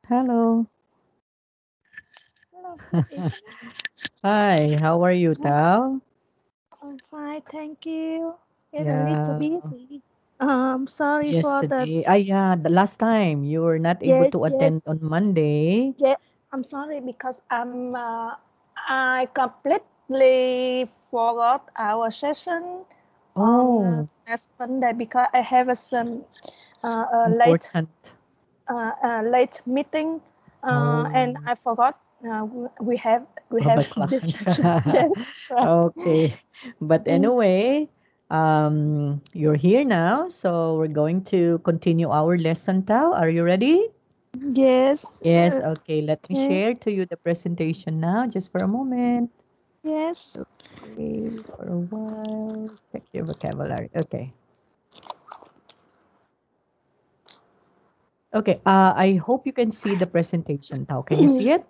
Hello. Hello. Hi, how are you, Tao? I'm fine, thank you. Get a little Yeah, busy. Sorry for the yesterday. Yeah, the last time you were not able yes, to attend yes, on Monday. yeah. I'm sorry because I completely forgot our session on Oh, last Monday because I have some important. late meeting, and Oh, I forgot we have Baba this class. session. Yes, right. Okay. But anyway, you're here now, so we're going to continue our lesson, Tao. Are you ready? Yes. Yes, okay. Let me Okay. share to you the presentation now, just for a moment. Yes. Okay, for a while. Check your vocabulary. Okay. Okay. I hope you can see the presentation now. Can you see it?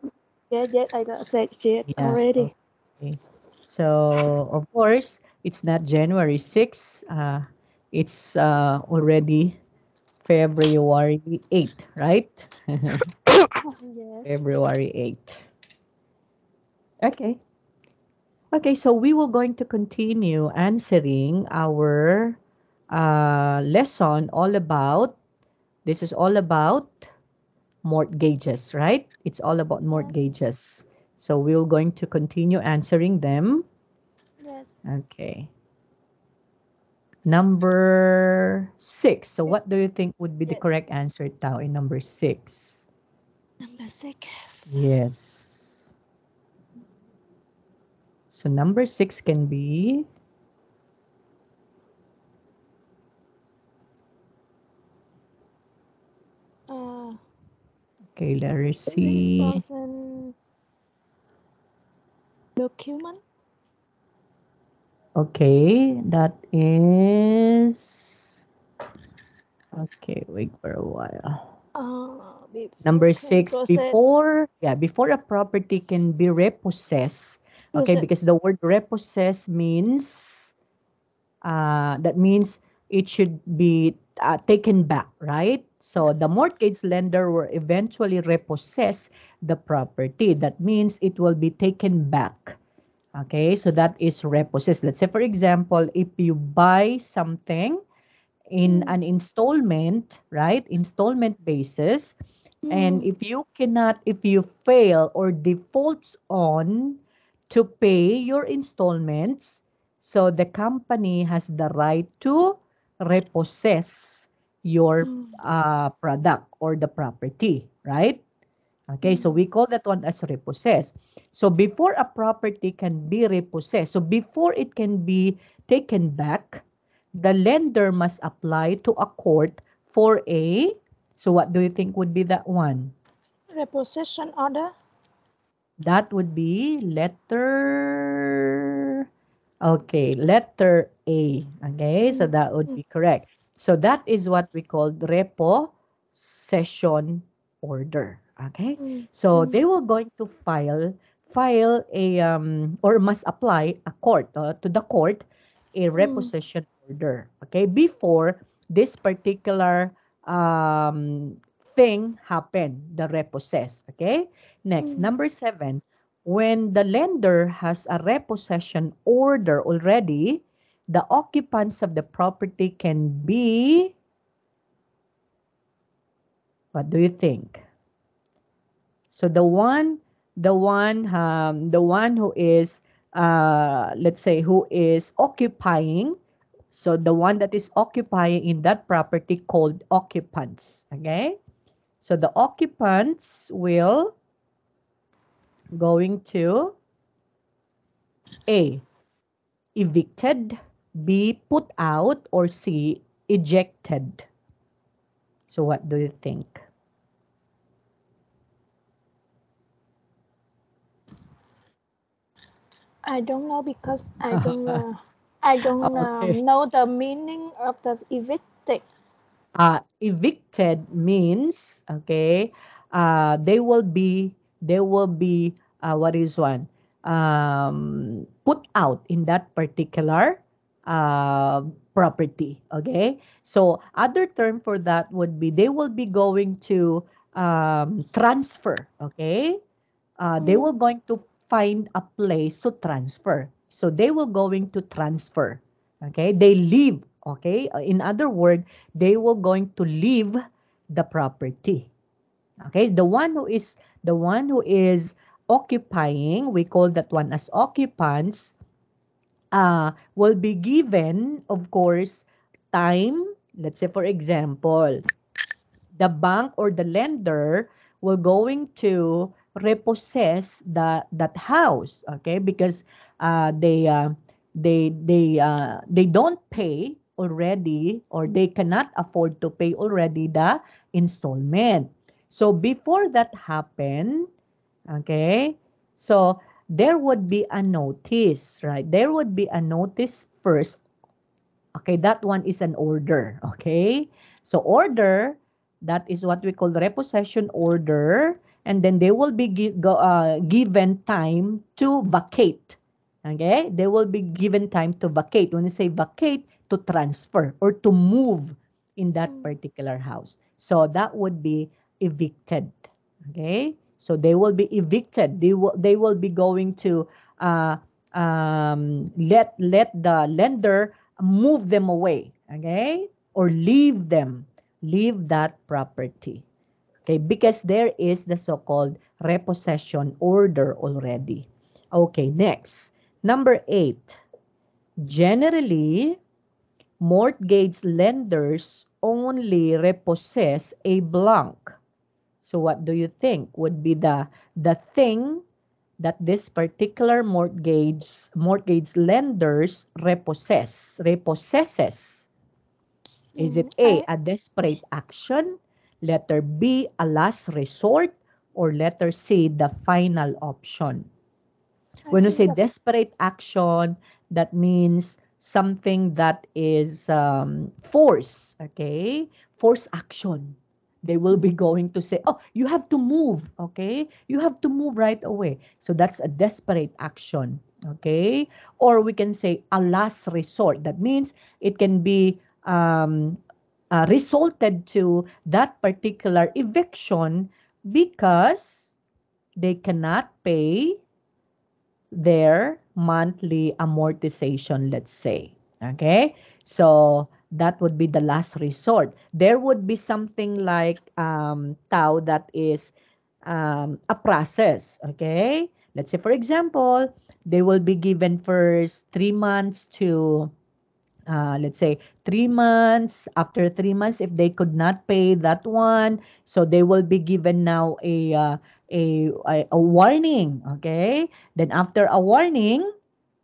Yeah, yeah, I got said it Yeah. already. Okay. So of course, it's not January 6th. It's already February 8th, right? Yes. February 8th. Okay. Okay, so we will going to continue answering our lesson all about, this is all about mortgages, right? It's all about Yes. mortgages. So we're going to continue answering them. Yes. Okay. Number 6. So Okay. what do you think would be the Yeah. correct answer, Tao, in number 6? Number six. Yes. So number 6 can be, Uh, okay, let us Police see. person document. Okay, that is, okay, wait for a while. Before Number can 6, process before, yeah, before a property can be repossessed. Okay, process. because the word repossess means, that means it should be taken back, right? So the Yes. mortgage lender will eventually repossess the property. That means it will be taken back. Okay, so that is repossess. Let's say, for example, if you buy something in Mm, an installment, right? Installment basis. And mm, if you cannot, if you fail or defaults on to pay your installments, so the company has the right to repossess your mm, product or the property, right? Okay, so mm, we call that one as repossess. So before a property can be repossessed, so before it can be taken back, the lender must apply to a court for a, so what do you think would be that one? repossession order. That would be letter, okay, letter A. Okay, so Mm, that would mm, be correct. So that is what we call repo session order. Okay, mm, so mm, they will going to file a or must apply a court to the court a mm, repossession order. Okay, before this particular um thing happen, the repossess. Okay, next, mm, number 7, when the lender has a repossession order already, the occupants of the property can be, what do you think? So the one who is, let's say, who is occupying, so the one that is occupying in that property called occupants. Okay, so the occupants will going to A, evicted, B, put out, or C, ejected. So what do you think? I don't know because I don't Okay. know the meaning of the evicted. Evicted means, okay, they will be, what is one? Put out in that particular property. Okay. So other term for that would be they will be going to transfer, okay? They will Mm. going to find a place to transfer. So they will going to transfer, okay? They leave, okay? In other word, they will going to leave the property, okay? The one who is occupying, we call that one as occupants, will be given, of course, time. Let's say, for example, the bank or the lender will going to repossess that house, okay? Because they don't pay already, or they cannot afford to pay already the installment. So before that happen, okay, so there would be a notice, right? There would be a notice first. Okay, that one is an order. Okay, so order, that is what we call repossession order, and then they will be given time to vacate. Okay, they will be given time to vacate. When you say vacate, to transfer or to move in that Mm. particular house. So that would be evicted. Okay, so they will be evicted. They will be going to uh, let the lender move them away, okay? Or leave that property, okay? Because there is the so-called repossession order already. Okay, next. Number 8. Generally, mortgage lenders only repossess a blank. So what do you think would be the thing that this particular mortgage lenders repossesses? Is Mm. it A, desperate action, letter B, a last resort, or letter C, the final option? I When you think say the desperate action, that means something that is force, okay? Force action. They will be going to say, oh, you have to move, okay? You have to move right away. So that's a desperate action, okay? Or we can say a last resort. That means it can be resulted to that particular eviction because they cannot pay their monthly amortization, let's say. Okay? So that would be the last resort. There would be something like TAO, that is a process. Okay? Let's say, for example, they will be given first 3 months to let's say 3 months. After 3 months, if they could not pay that one, so they will be given now a warning. Okay, then after a warning,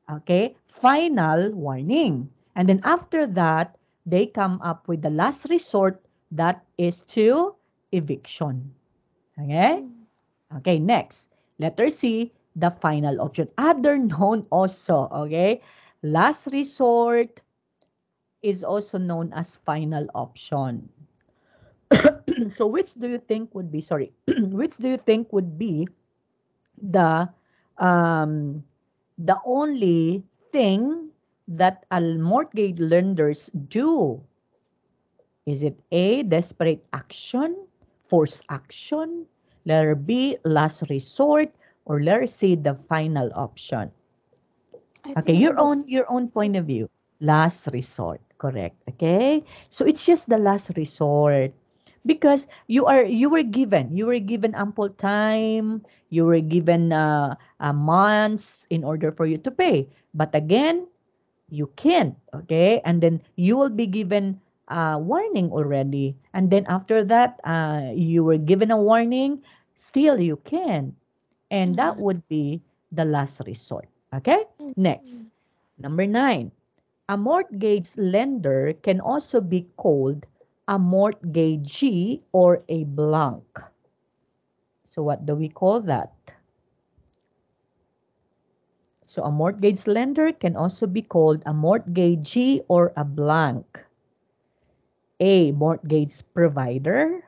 okay, final warning, and then after that they come up with the last resort, that is to eviction. Okay. mm. Okay, next, letter C, the final option, other known also. Okay, last resort is also known as final option. So which do you think would be, sorry, which do you think would be the um the only thing that a mortgage lenders do? Is it A, desperate action, forced action, letter B, last resort, or letter C, the final option? I Okay, think number your own C. point of view. Last resort, correct. Okay? So it's just the last resort. Because you were given ample time, you were given months in order for you to pay. But again, you can't, okay? And then you will be given warning already. And then after that, you were given a warning, still you can. And that Mm. would be the last resort. Okay? Mm. Next, number 9. A mortgage lender can also be called a mortgagee or a blank. So what do we call that? So a mortgage lender can also be called a mortgagee or a blank. A, mortgage provider,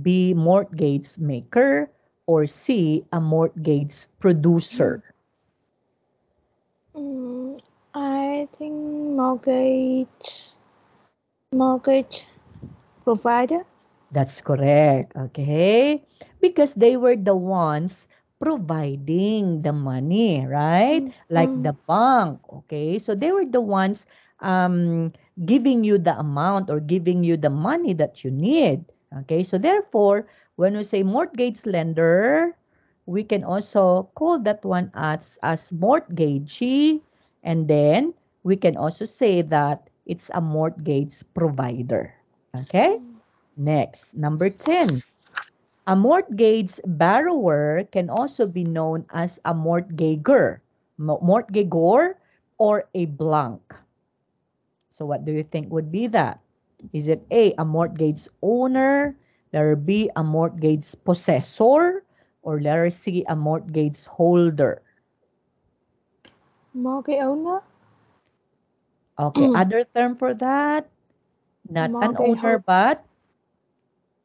B, mortgage maker, or C, a mortgage producer. Mm. I think mortgage mortgage provider. That's correct. Okay. Because they were the ones providing the money, right? Mm, Like mm, the bank. Okay. So they were the ones um, giving you the amount or giving you the money that you need. Okay. So therefore, when we say mortgage lender, we can also call that one as mortgagee. And then we can also say that it's a mortgage provider. Okay. mm. Next, number 10. A mortgage borrower can also be known as a mortgagor, mortgagor, or a blank. So what do you think would be that? Is it A, a mortgage owner, letter B, a mortgage possessor, or letter C, a mortgage holder? Mortgage owner. Okay, other term for that, not an Mortgage owner, but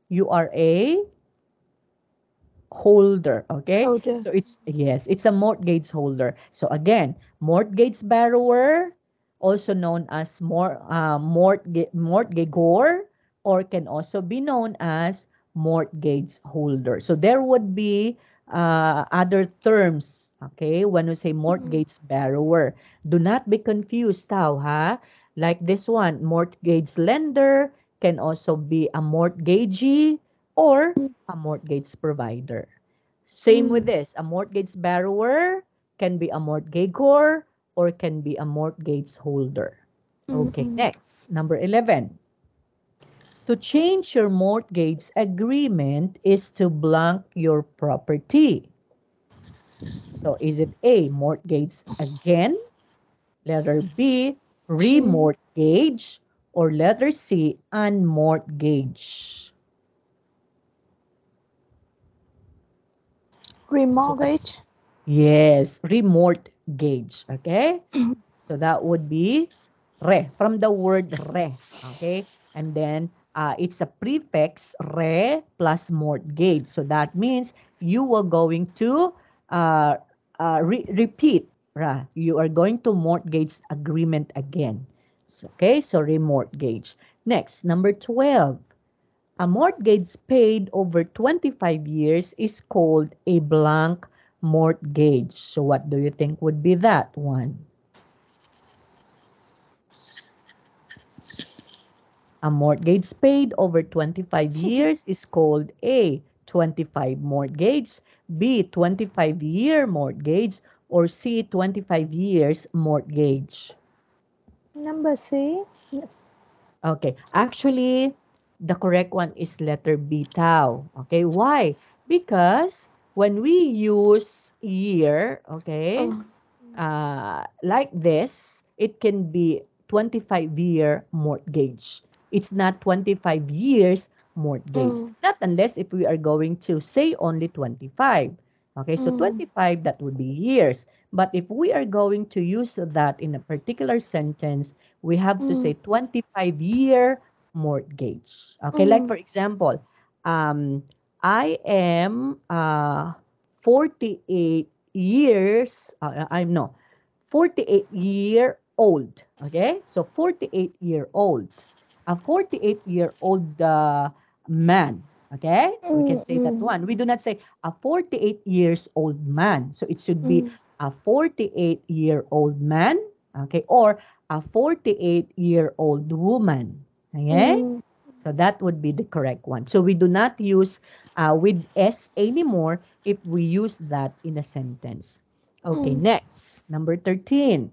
you are a holder. Okay, holder. so it's yes, it's a mortgage holder. So again, mortgage borrower, also known as mortgagor, or can also be known as mortgage holder. So there would be other terms. Okay, when we say Mm, mortgage borrower, do not be confused, Tao, ha? Like this one, mortgage lender can also be a mortgagee or a mortgage provider. Same with mm, this, a mortgage borrower can be a mortgagor or can be a mortgage holder. mm, Okay, mm. next, number 11. To change your mortgage agreement is to blank your property. So is it A, mortgage again, letter B, Mm. remortgage, or letter C, unmortgage? So Remortgage. what's yes, remortgage, okay? So that would be re, from the word re, okay? And then it's a prefix re plus mortgage. So that means you are going to uh, repeat, ra. You are going to mortgage agreement again. So, okay, so remortgage. Next, number 12. A mortgage paid over 25 years is called a blank mortgage. So what do you think would be that one? A mortgage paid over 25 years is called A, 25 mortgage, B, 25-year mortgage, or C, 25 years mortgage. Number C. Yes. Okay, actually, the correct one is letter B, tau. Okay, why? Because when we use year, okay, Oh. like this, it can be 25-year mortgage. It's not 25 years mortgage. Mm, Not unless if we are going to say only 25. Okay, so mm, 25, that would be years. But if we are going to use that in a particular sentence, we have to say mm, 25-year mortgage. Okay, like mm, for example, um, I am 48 years, I'm no, 48-year-old. Okay? So 48-year-old. A 48-year-old man. Okay? We can mm, say that mm, one. We do not say a 48 years old man. So it should be mm, a 48-year-old man. Okay? Or a 48-year-old woman. Okay? mm, So that would be the correct one. So we do not use with S anymore if we use that in a sentence. Okay, mm. next, number 13.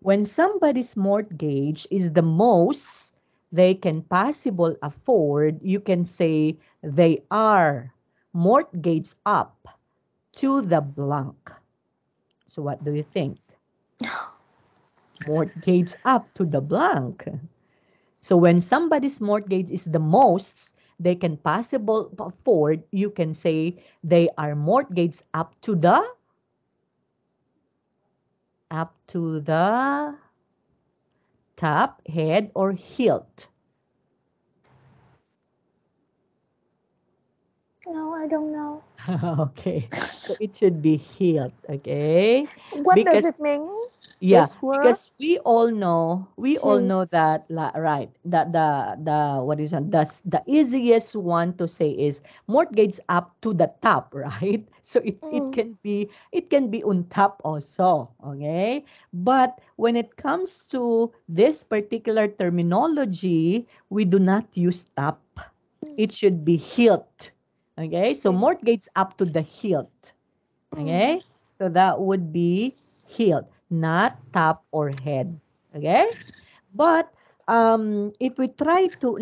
When somebody's mortgage is the most they can possible afford, you can say they are mortgage up to the blank. So what do you think? Mortgage up to the blank. So when somebody's mortgage is the most they can possible afford, you can say they are mortgaged up to the top, head, or hilt. No, I don't know. Okay. So it should be hilt, okay? What does Because it mean? Yeah, This word. because we all know that right, that the what is it, the easiest one to say is mortgage up to the top, right? So it Mm, can be on top also, okay? But when it comes to this particular terminology, we do not use top. mm, It should be hilt. Okay? So okay. mortgage up to the hilt. Mm, Okay? So that would be hilt, not top or head. Okay? But if we try to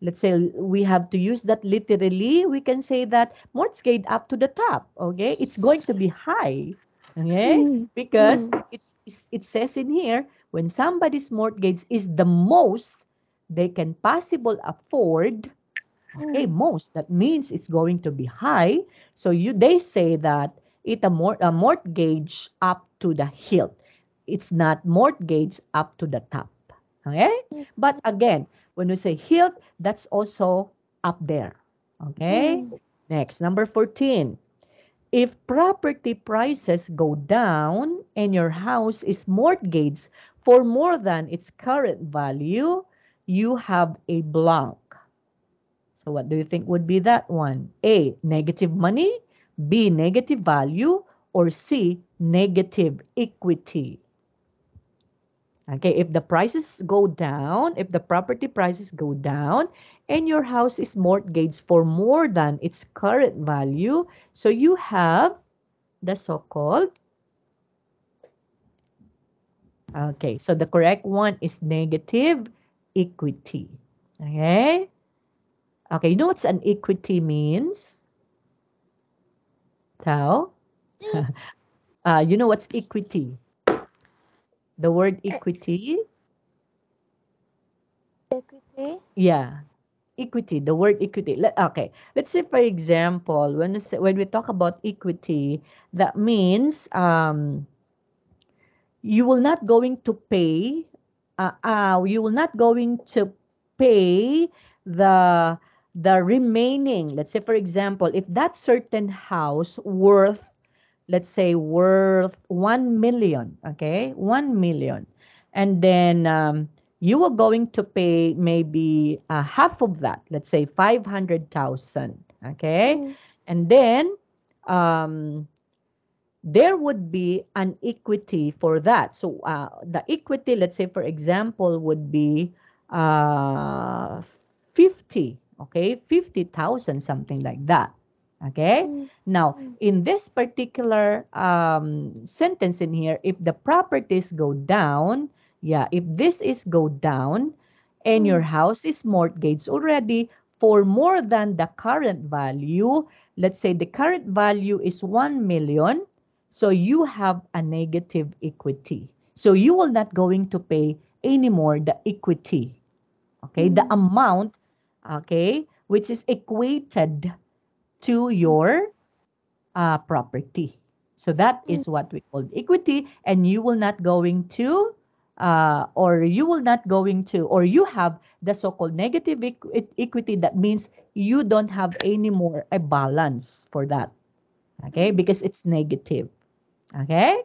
let's say we have to use that literally, we can say that mortgage up to the top. Okay? It's going to be high. Okay? mm, Because mm, it says in here, when somebody's mortgage is the most they can possible afford. Okay, mm, most. That means it's going to be high. So they say that a mortgage up to the hilt. It's not mortgage up to the top. Okay? But again, when we say hilt, that's also up there. Okay? mm, Next, number 14. If property prices go down and your house is mortgaged for more than its current value, you have a blank. So what do you think would be that one? A, negative money, B, negative value, or C, negative equity. Okay, if the prices go down, if the property prices go down, and your house is mortgaged for more than its current value, so you have the so-called, okay, so the correct one is negative equity. Okay? Okay, you know what's an equity means? Tao? mm. You know what's equity? The word E- equity? Equity. Yeah, equity. The word equity. Okay, let's say for example, when we talk about equity, that means you will not going to pay. You will not going to pay the the remaining. Let's say for example, if that certain house worth, let's say worth 1 million, okay, 1 million, and then you are going to pay maybe half of that, let's say 500,000, okay, Mm, and then um, there would be an equity for that. So the equity, let's say for example, would be uh, 50, okay, 50,000, something like that. Okay. mm, Now, mm, in this particular sentence in here, if the properties go down, yeah, if this is go down and your mm, house is mortgaged already for more than the current value, let's say the current value is 1 million, so you have a negative equity. So you will not going to pay anymore the equity, okay, the mm, amount, okay, which is equated to your property. So that mm, is what we call equity, and you will not going to, or you will not going to, or you have the so-called negative equity. That means you don't have any more a balance for that, okay, mm, because it's negative, okay.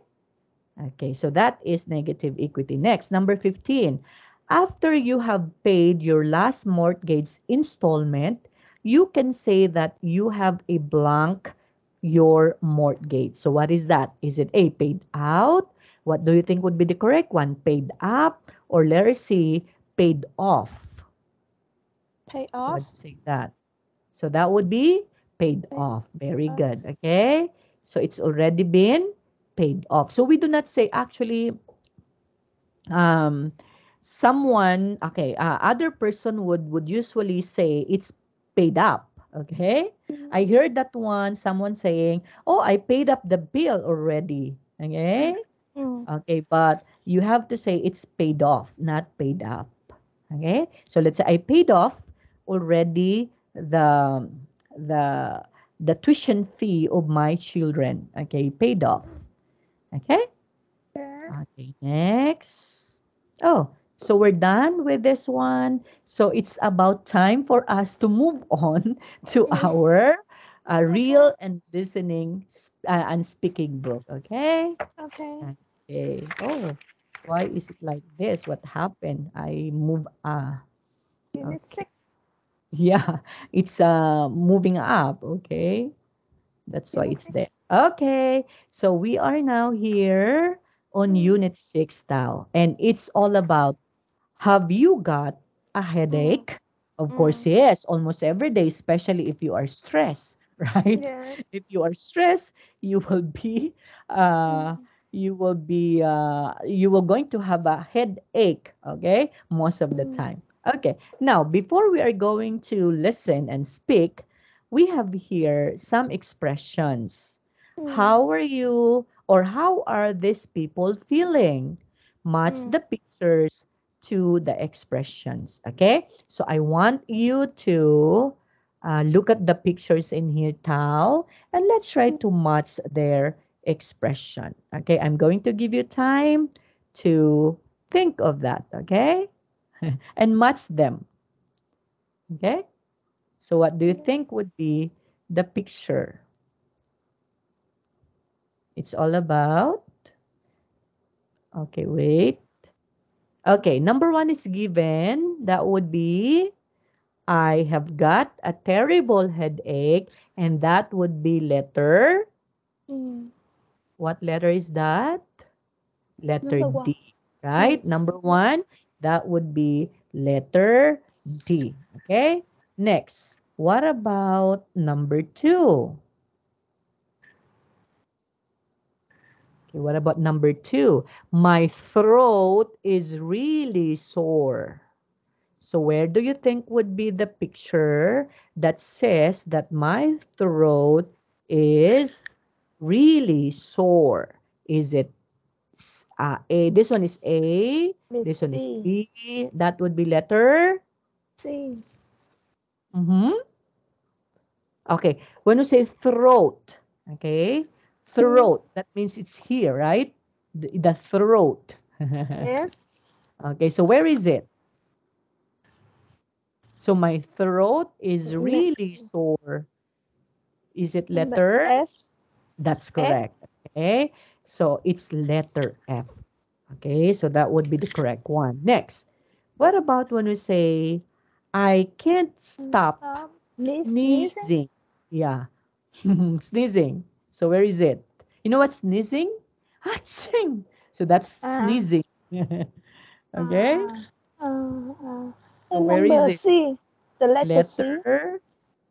Okay, so that is negative equity. Next, number 15. After you have paid your last mortgage installment, you can say that you have a blank your mortgage. So what is that? Is it A, paid out? What do you think would be the correct one? Paid up or letter C, paid off? pay So off. I'd say that. So that would be paid Pay off. Very off. good. Okay. So it's already been paid off. So we do not say actually um someone, okay, other person would usually say it's paid up, okay. I Mm, heard that one, someone saying, oh, I paid up the bill already, okay. mm, Okay, but you have to say it's paid off, not paid up, okay. So let's say I paid off already the the tuition fee of my children, okay, paid off, okay. yes. Okay, next. Oh, so we're done with this one. So it's about time for us to move on to Mm, our a Okay. real and listening and speaking book. Okay. Okay. Okay. Oh, why is it like this? What happened? I move. Unit Okay. 6. Yeah, it's moving up. Okay. That's why Unit it's 6. there. Okay. So we are now here on Mm, Unit 6 now. And it's all about, have you got a mm, headache? Of course, mm. yes, almost every day, especially if you are stressed, right? Yes. If you are stressed, you will be uh Mm, you will going to have a headache, okay? Most of the mm, time. Okay. Now, before we are going to listen and speak, we have here some expressions. mm, How are you or how are these people feeling? Match mm, the pictures to the expressions. Okay? So I want you to look at the pictures in here, Tao, and let's try mm, to match their expression. Okay? I'm going to give you time to think of that. Okay? And match them. Okay? So what do you mm. think would be the picture? It's all about, okay, wait. Okay, number one is given. That would be, I have got a terrible headache, and that would be letter. Mm. What letter is that? Letter Number 1. D, right? Mm. Number one, that would be letter D. Okay, next. What about number two? Okay, what about number two? My throat is really sore. So where do you think would be the picture that says that my throat is really sore? Is it A? This one is A. Miss This one is C. B. That would be letter. C. Mm-hmm. Okay. When you say throat, okay, Mm. throat, that means it's here, right? The throat. Yes. Okay, so where is it? So my throat is Ne- really sore. Is it Number letter? F. That's F. correct. Okay. So it's letter F. Okay. So that would be the correct one. Next. What about when we say, I can't stop Miss sneezing. sneezing? Yeah. Sneezing. So where is it? You know what sneezing? Aching. So that's Ah. sneezing. Okay. Ah. So where is Number it? C. The letter C. Letter.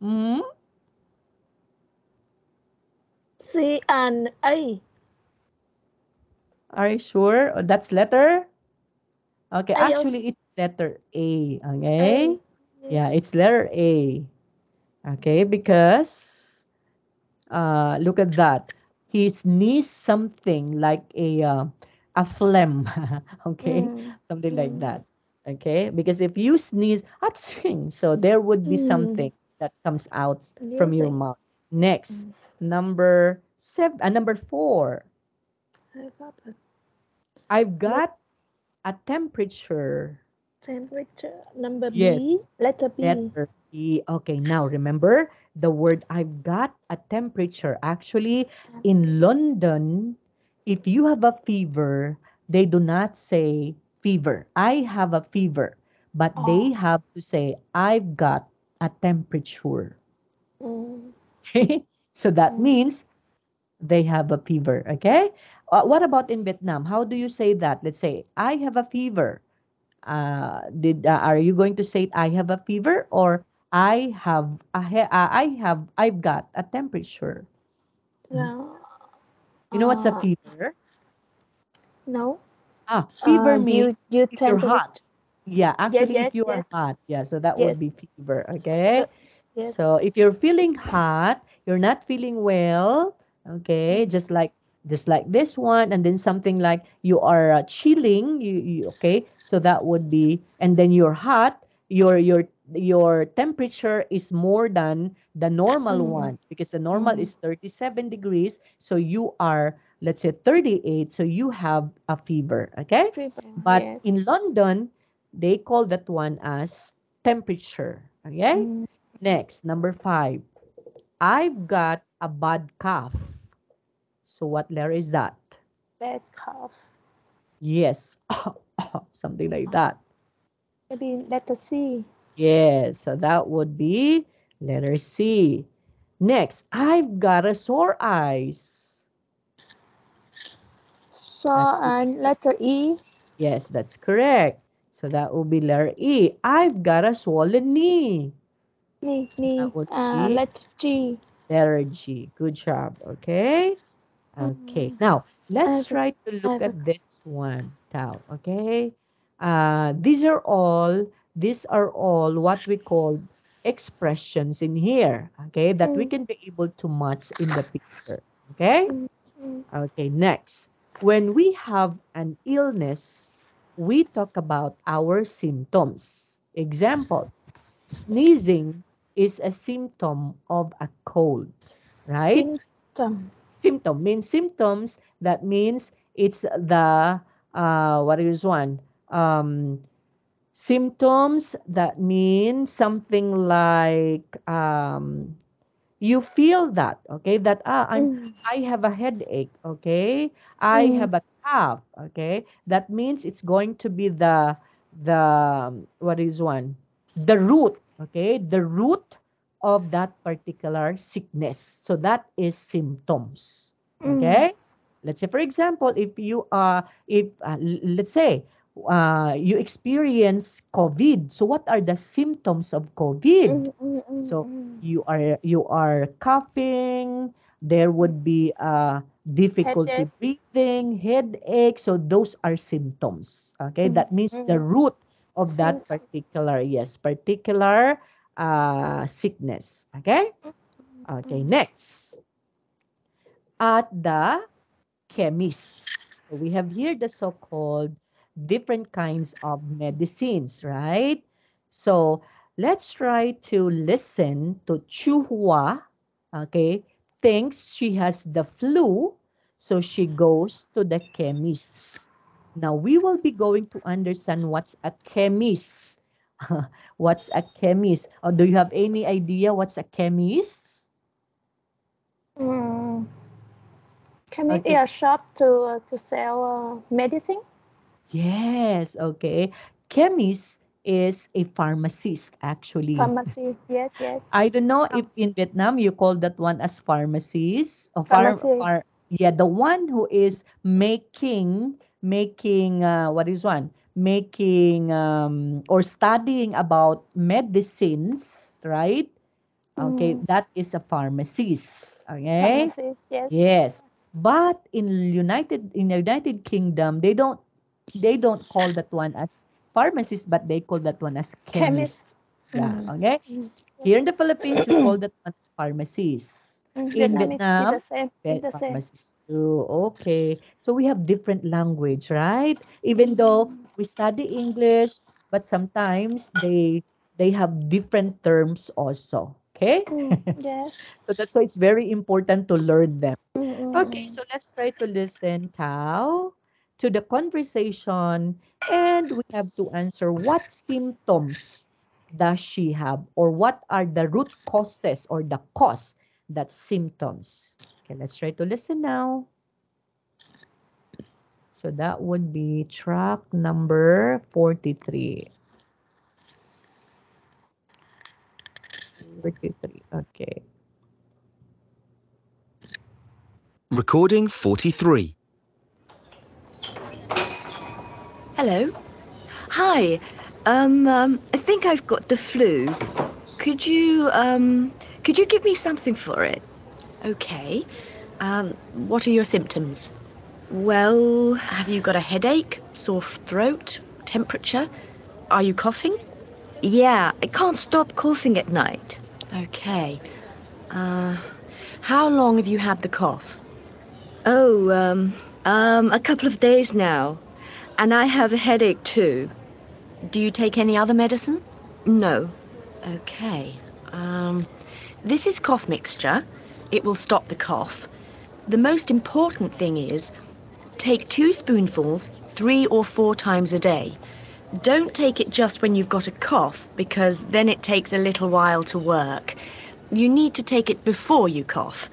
Mm, C and A. are you sure? Oh, that's letter? Okay, A. actually it's letter A. A. Okay? Yes. Yeah, it's letter A. Okay, because look at that. He sneezed something like a phlegm. Okay? Mm. Something like Mm. that. Okay? Because if you sneeze, aching, so there would be Mm. something that comes out from your Sneezing. mouth. Next, Mm. number 4. I got a I've le- got a temperature. temperature. Number Yes. B. Letter B. Letter E. Okay, now remember the word I've got a temperature. Actually, in London, if you have a fever, they do not say fever. I have a fever, but they Oh. have to say I've got a temperature. Mm. Okay? So that Mm. means they have a fever. Okay? What about in Vietnam? How do you say that? Let's say I have a fever. Did Are you going to say I have a fever or I've got a temperature? Mhm. No. You know what's a Uh. fever? No. Fever Due means due if you're hot. temperature. Yeah, Yes. actually, Yes. if you Yes. are hot, yeah, so that would Yes. be fever, okay? Yes. So if you're feeling hot, you're not feeling well, okay, Mm. just like this one, and then something like you are chilling, okay, so that would be, and then you're hot, your temperature is more than the normal Mm. one because the normal Mm. is 37 degrees, so you are, let's say, 38, so you have a fever, okay? Fever. But Yes. in London, they call that one as temperature. Okay? Mm. Next, number 5. I've got a bad cough. So what letter is that? Bad cough. Yes. Something like that. Maybe letter C. Yes. So that would be letter C. Next, I've got a sore eyes. So That and letter E. Yes, that's correct. So that would be letter E. I've got a swollen knee. Knee. That would be Letter G. letter G. Good job. Okay. Okay. Mm, Now, let's I've try to look I've at this one, Tao. Okay. These are all what we call expressions in here. Okay. That we mm, can be able to match in the picture. Okay. mm, mm, Okay, next. When we have an illness, we talk about our symptoms. Example, sneezing is a symptom of a cold, right? symptom. Symptom means symptoms. That means it's the, what is one? Symptoms that mean something like, you feel that, okay, that Mm, I have a headache, okay, I mm, have a cough, okay, that means it's going to be the what is one, the root, okay, the root of that particular sickness. So that is symptoms. mm, Okay, let's say for example, if you if let's say you experience COVID, so what are the symptoms of COVID? So mm. you are coughing, there would be difficulty Headache. breathing, headache. So those are symptoms. Okay, Mm, that means the mm. root of that Symptom. particular, yes, particular sickness. Okay. Okay. Mm, Next, at the chemists. So we have here the so-called different kinds of medicines, right? So let's try to listen to Chuhua, okay, thinks she has the flu, so she goes to the chemists. Now we will be going to understand what's a chemist. What's a chemist? Or do you have any idea what's a chemist? mm. Can it be Okay. a shop to sell medicine? Yes, okay. Chemist is a pharmacist, actually. Pharmacy. Yes. I don't know if Um, in Vietnam you call that one as pharmacist or Pharmacy. yeah, the one who is making what is one? Making or studying about medicines, right? Okay, Mm, that is a pharmacist. Okay? Pharmacy. Yes. Yes. But in the United Kingdom, they don't call that one as pharmacist, but they call that one as chemist. Chemist. Yeah, Mm. okay. Mm. Here in the Philippines, we call that one as pharmacist. In Vietnam is the Vietnam, same. It's the same. pharmacist too. Okay. So we have different language, right? Even though Mm, we study English, but sometimes they have different terms also. Okay? yes. So that's why it's very important to learn them. Mm, Okay, mm, so let's try to listen, Tao, to the conversation, and we have to answer what symptoms does she have, or what are the root causes or the cause that symptoms. Okay, let's try to listen now. So that would be track number 43. 43. Okay. Recording 43. Hello. Hi. I think I've got the flu. Could you, could you give me something for it? Okay. What are your symptoms? Well, have you got a headache, sore throat, temperature? Are you coughing? Yeah, I can't stop coughing at night. Okay. Uh, how long have you had the cough? Oh, a couple of days now. And I have a headache too. Do you take any other medicine? No. Okay. This is cough mixture. It will stop the cough. The most important thing is take 2 spoonfuls 3 or 4 times a day. Don't take it just when you've got a cough because then it takes a little while to work. You need to take it before you cough.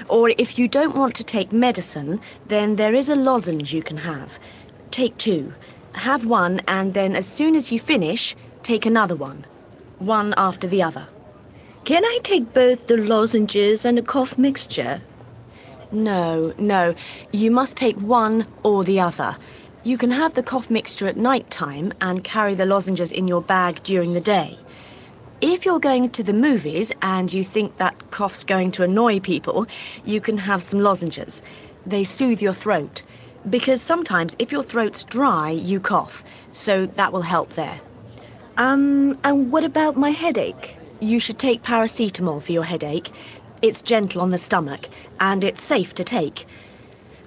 Or if you don't want to take medicine, then there is a lozenge you can have. Take 2. Have one, and then as soon as you finish, take another one. One after the other. Can I take both the lozenges and a cough mixture? No, no. You must take one or the other. You can have the cough mixture at night time and carry the lozenges in your bag during the day. If you're going to the movies and you think that cough's going to annoy people, you can have some lozenges. They soothe your throat. Because sometimes if your throat's dry, you cough. So that will help there. And what about my headache? You should take paracetamol for your headache. It's gentle on the stomach, and it's safe to take.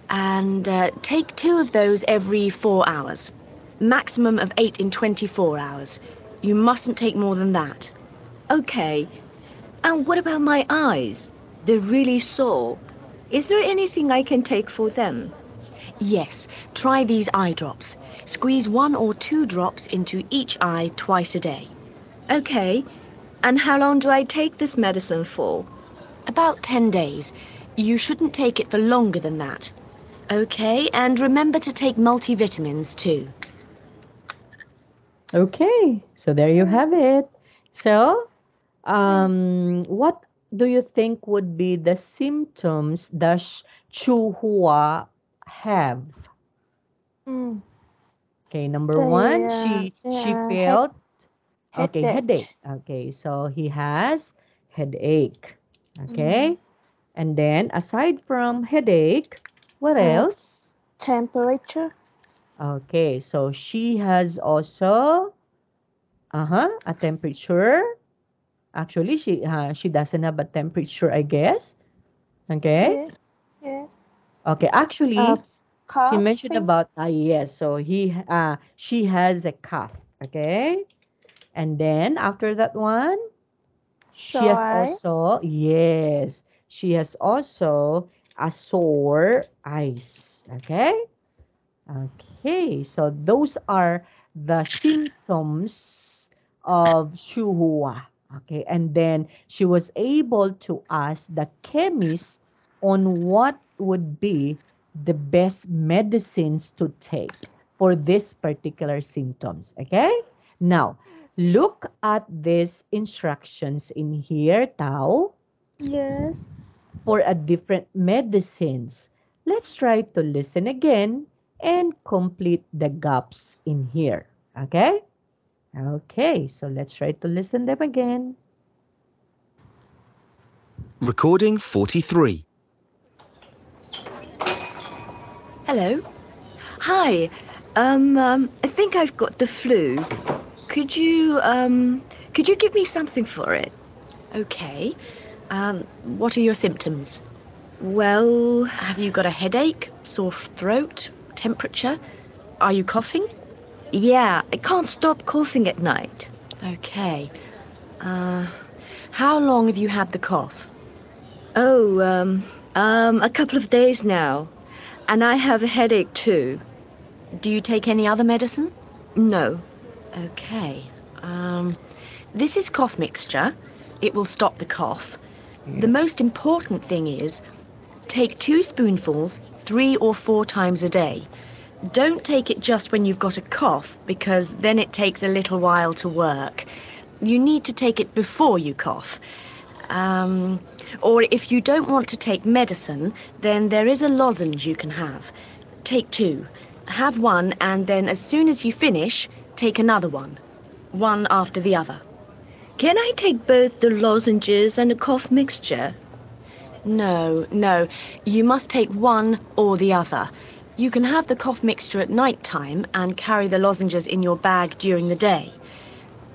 And take 2 of those every 4 hours. Maximum of 8 in 24 hours. You mustn't take more than that. Okay. And what about my eyes? They're really sore. Is there anything I can take for them? Yes, try these eye drops. Squeeze 1 or 2 drops into each eye twice a day. Okay. And how long do I take this medicine for? About 10 days. You shouldn't take it for longer than that. Okay, and remember to take multivitamins too. Okay, so there you have it. So, what do you think would be the symptoms that Chuhua have? Mm. Okay, number They, 1, they she are felt okay, headache. headache. Okay, so he has headache. Mm. Okay, and then aside from headache, what Uh, else? temperature. Okay, so she has also a temperature. Actually, she doesn't have a temperature, I guess. Okay. Yes. Yes. Okay. Uh, Actually, he mentioned coughing. about yes. So she has a cough. Okay. And then after that one, she has Sore. also yes. She has also a sore eyes. Okay. Okay. So those are the symptoms of Shuhua. Okay. And then she was able to ask the chemist on what would be the best medicines to take for this particular symptoms. Okay. Now, look at these instructions in here, Tao, Yes. for a different medicines. Let's try to listen again and complete the gaps in here. Okay? Okay, so let's try to listen them again. Recording 43. Hello. Hi. I think I've got the flu. Could you give me something for it? Okay. What are your symptoms? Well, have you got a headache, sore throat, temperature? Are you coughing? Yeah, I can't stop coughing at night. Okay. Uh, how long have you had the cough? Oh, a couple of days now. And I have a headache too. Do you take any other medicine? No. Okay. This is cough mixture. It will stop the cough. The Yes. most important thing is take 2 spoonfuls 3 or 4 times a day. Don't take it just when you've got a cough, because then it takes a little while to work. You need to take it before you cough. Or if you don't want to take medicine, then there is a lozenge you can have. Take 2. Have one, and then as soon as you finish, take another one. One after the other. Can I take both the lozenges and a cough mixture? No, no. You must take one or the other. You can have the cough mixture at night time and carry the lozenges in your bag during the day.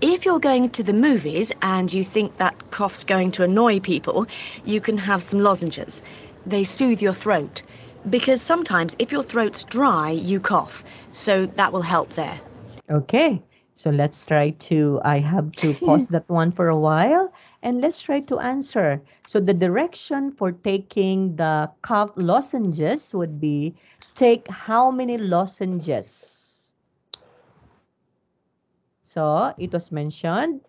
If you're going to the movies and you think that cough's going to annoy people, you can have some lozenges. They soothe your throat. Because sometimes if your throat's dry, you cough. So that will help there. Okay, so let's try to, I have to pause that one for a while and let's try to answer. So the direction for taking the cough lozenges would be take how many lozenges? So it was mentioned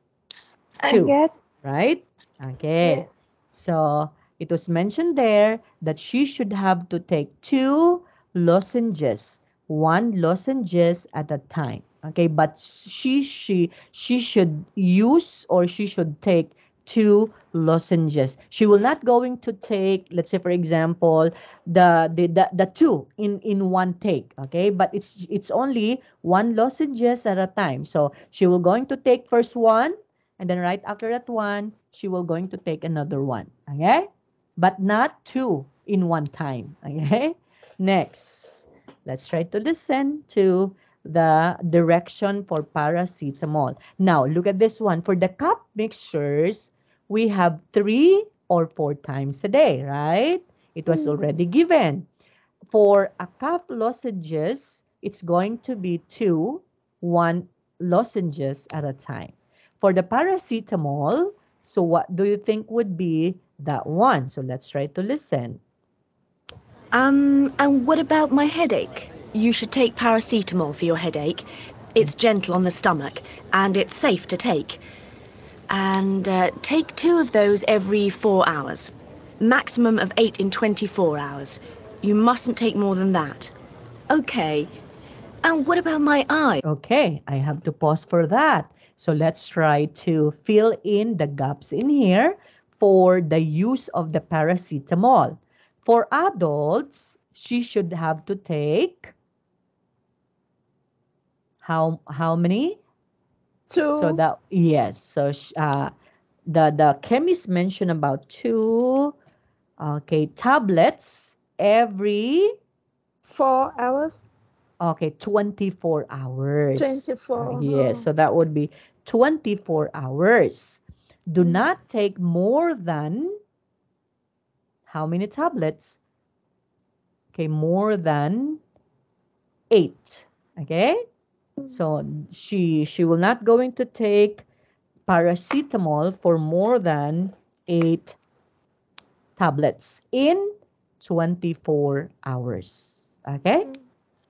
I 2. guess right? Yeah. Okay. So it was mentioned there that she should have to take 2 lozenges, 1 lozenges at a time. Okay, but she should use or she should take 2 lozenges. She will not going to take, let's say for example, the two in one take. Okay, but it's only 1 lozenges at a time. So she will going to take first one, and then right after that one, she will going to take another one. Okay? But not 2 in one time. Okay? Next, let's try to listen to the direction for paracetamol. Now, look at this one. For the cup mixtures, we have 3 or 4 times a day, right? It was Mm. already given. For a cup lozenges, it's going to be 1 lozenges at a time. For the paracetamol, so what do you think would be that one? So let's try to listen. And what about my headache? You should take paracetamol for your headache. It's gentle on the stomach and it's safe to take. And take 2 of those every 4 hours. Maximum of 8 in 24 hours. You mustn't take more than that. Okay. And what about my eye? Okay, I have to pause for that. So let's try to fill in the gaps in here for the use of the paracetamol. For adults, she should have to take how many? So 2 that yes, so the chemist mentioned about 2 tablets every 4 hours. 24 hours. 24. Yes, so that would be 24 hours. Do Mm. not take more than how many tablets? Okay, more than 8. Okay? So she will not going to take paracetamol for more than 8 tablets in 24 hours. Okay? Mm.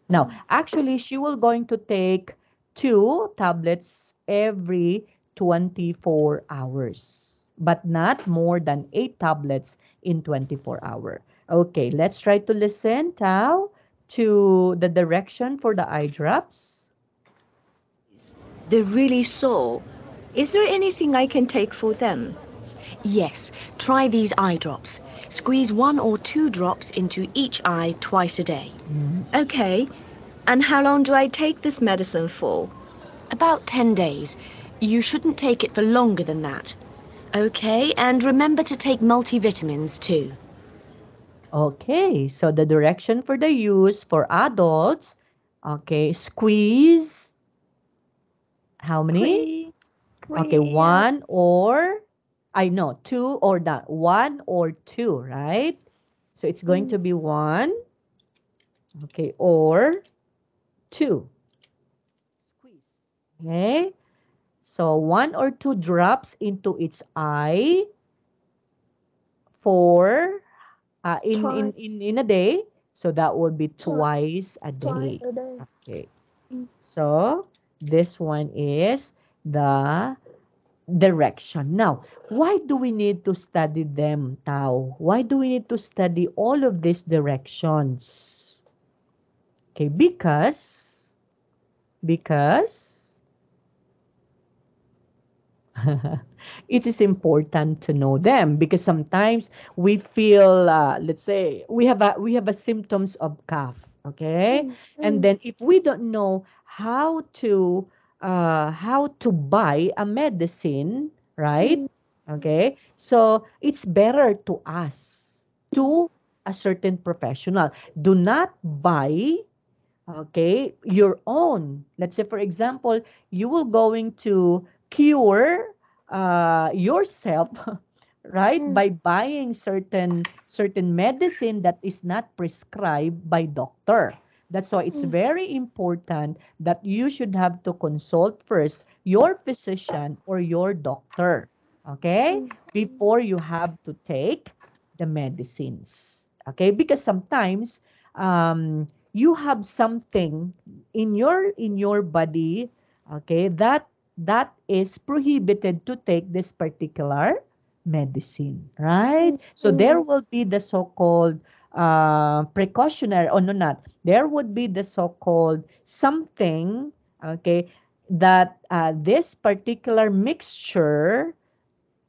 Now, actually, she will going to take 2 tablets every 24 hours, but not more than 8 tablets in 24 hours. Okay, let's try to listen, Tao, to the direction for the eye drops. They're really sore. Is there anything I can take for them? Yes, try these eye drops. Squeeze 1 or 2 drops into each eye twice a day. Mm. Okay, and how long do I take this medicine for? About 10 days. You shouldn't take it for longer than that. Okay, and remember to take multivitamins too. Okay, so the direction for the use for adults, okay, squeeze, how many? Three. Okay, Three. one or, I know, two or that, 1 or 2, right? So it's going to Mm. be 1, okay, or 2. Okay, so 1 or 2 drops into its eye for Twice. in a day. So that would be Twice. twice a Twice day. a day. Okay, Mm. so this one is the direction. Now, why do we need to study them, Tao? Why do we need to study all of these directions? Okay, because it is important to know them because sometimes we feel let's say we have a symptoms of cough, okay? Mm. And Mm. then if we don't know how to buy a medicine, right? Mm. Okay, so it's better to ask to a certain professional. Do not buy, okay, your own. Let's say for example, you will going to cure yourself right, Mm. by buying certain medicine that is not prescribed by doctor. That's why it's Mm. very important that you should have to consult first your physician or your doctor, okay, Mm. before you have to take the medicines. Okay, because sometimes you have something in your body, okay, that that is prohibited to take this particular medicine, right? So there will be the so-called precautionary, or no, not, there would be the so-called something, okay, that this particular mixture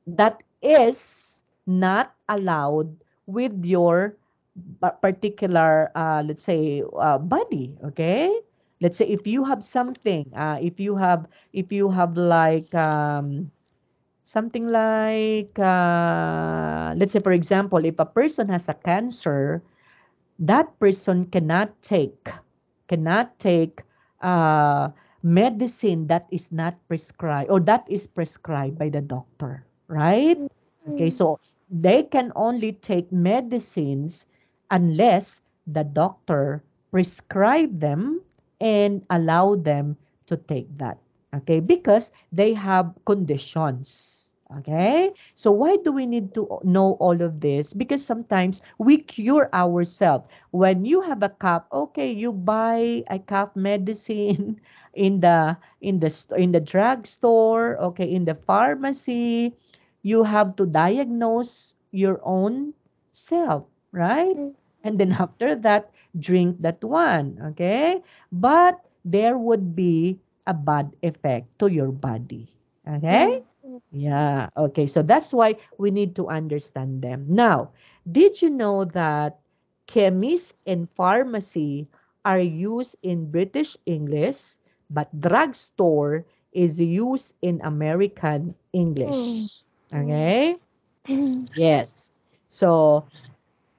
that is not allowed with your particular let's say body, okay. Let's say if you have something, if you have like something like let's say for example, if a person has a cancer, that person cannot take uh, medicine that is not prescribed or that is prescribed by the doctor, right? Okay, so they can only take medicines unless the doctor prescribe them and allow them to take that. Okay, because they have conditions. Okay, so why do we need to know all of this? Because sometimes we cure ourselves. When you have a cough, okay, you buy a cough medicine in the drugstore, okay, in the pharmacy. You have to diagnose your own self, right? And then after that, drink that one, okay? But there would be a bad effect to your body, okay? Yeah, okay. So that's why we need to understand them. Now, did you know that chemist and pharmacy are used in British English, but drugstore is used in American English? Okay? Yes. So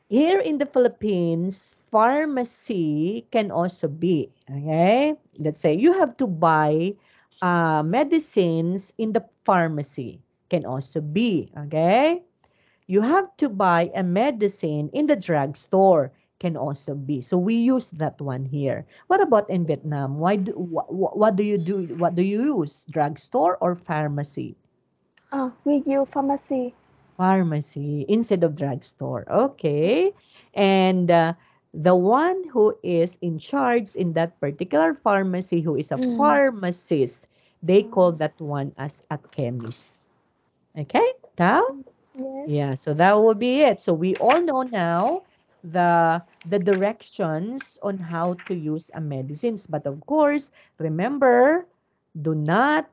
here in the Philippines, pharmacy can also be, okay? Let's say you have to buy medicines in the pharmacy, can also be, okay? You have to buy a medicine in the drugstore, can also be. So we use that one here. What about in Vietnam? What do you do? What do you use? Drugstore or pharmacy? We use pharmacy. Pharmacy instead of drugstore. Okay. And the one who is in charge in that particular pharmacy, who is a pharmacist, they call that one as a chemist. Okay, Tao? Yes. Yeah, so that will be it. So we all know now the directions on how to use a medicines. But of course, remember, do not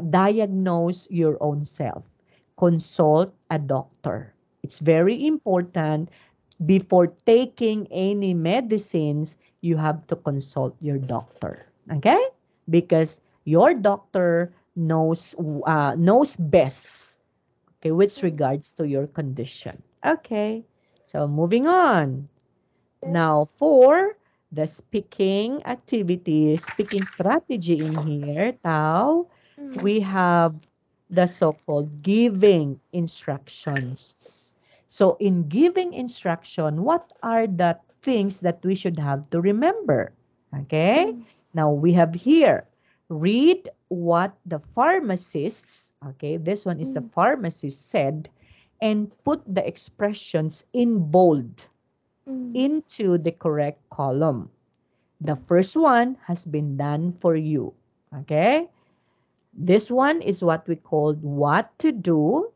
diagnose your own self. Consult a doctor. It's very important before taking any medicines, you have to consult your doctor. Okay? Because your doctor knows best, okay, with regards to your condition. Okay, so moving on. Now, for the speaking activity, speaking strategy in here, Tao, we have the so-called giving instructions. So in giving instruction, what are the things that we should have to remember? Okay, now we have here, read what the pharmacists, okay, this one is the pharmacist said, and put the expressions in bold into the correct column. The first one has been done for you. Okay? This one is what we called what to do,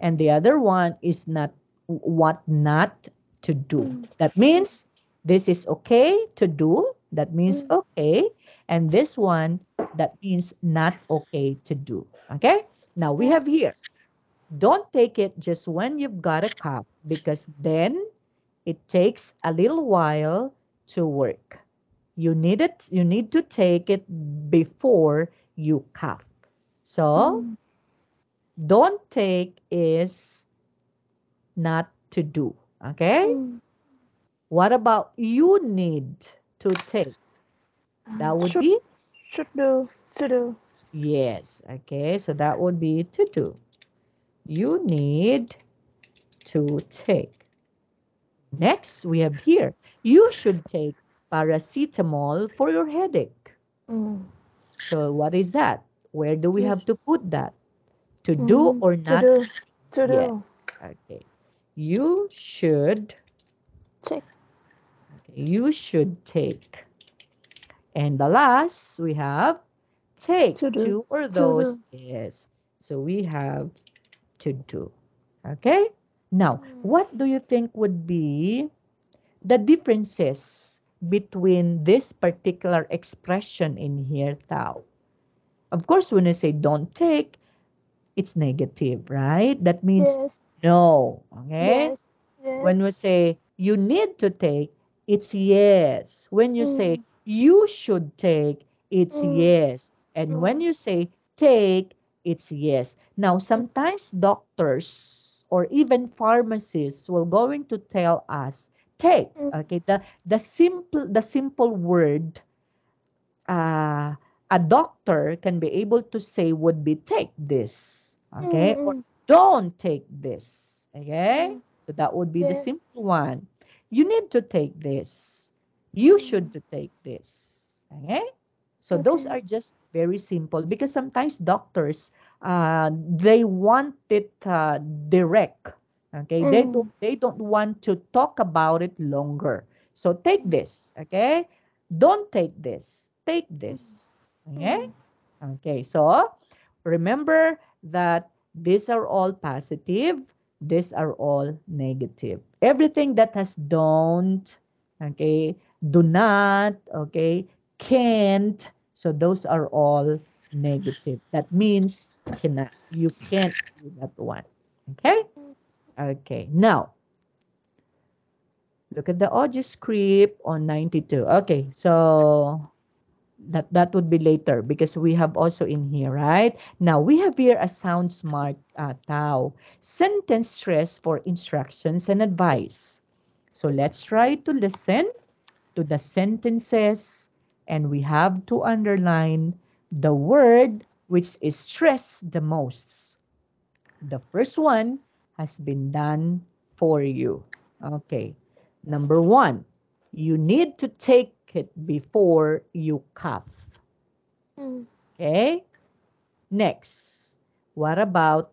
and the other one is not what not to do. That means this is okay to do. That means okay. And this one, that means not okay to do. Okay? Now we have here, don't take it just when you've got a cough, because then it takes a little while to work. You need to take it before you cough. So, don't take is not to do. Okay? What about you need to take? That would Should be should do to do. yes. Okay, so that would be to do. You need to take. Next, we have here, you should take paracetamol for your headache. So what is that? Where do we have to put that? To do or To not? do to Yes. do. Okay. You should, Check. okay, you should take. And the last we have, take, To do. to or To those. do. Yes. So we have to do. Okay? Now, what do you think would be the differences between this particular expression in here, Tao? Of course, when I say don't take, it's negative, right? That means Yes. no. Okay? Yes. Yes. When we say you need to take, it's yes. When you say Mm. you should take, it's Mm. yes. And when Mm. you say take, it's yes. Now, sometimes doctors or even pharmacists will going to tell us take. Mm. Okay, the simple word uh, a doctor can be able to say would be take this, okay, or Mm. don't take this, okay. Mm. So that would be the Yes. simple one. You need to take this. You should Mm. to take this, okay. So those Okay. are just very simple because sometimes doctors they want it direct, okay. they don't Mm. they don't want to talk about it longer. So take this, okay. Don't take this. Take this. Okay? Mm. Okay. So remember that these are all positive. These are all negative. Everything that has don't, okay, do not, okay, can't. So those are all negative. That means cannot. You can't do that one. Okay? Okay. Now, look at the audio script on 92. Okay. So that would be later because we have also in here, right? Now we have here a sound smart Tao sentence stress for instructions and advice. So let's try to listen to the sentences, and we have to underline the word which is stressed the most. The first one has been done for you. Okay. Number one, you need to take it before you cough. Mm. Okay. Next, what about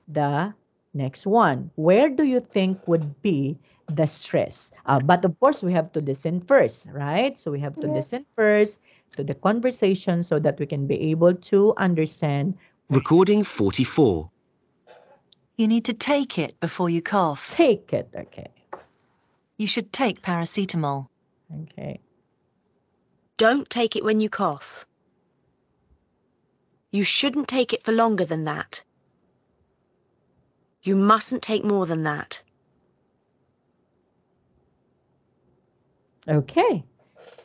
the next one? Where do you think would be the stress? But of course, we have to listen first, right? So we have to Yes. listen first to the conversation so that we can be able to understand. Recording 44. You need to take it before you cough. Take it. Okay. You should take paracetamol. Okay. Don't take it when you cough. You shouldn't take it for longer than that. You mustn't take more than that. Okay.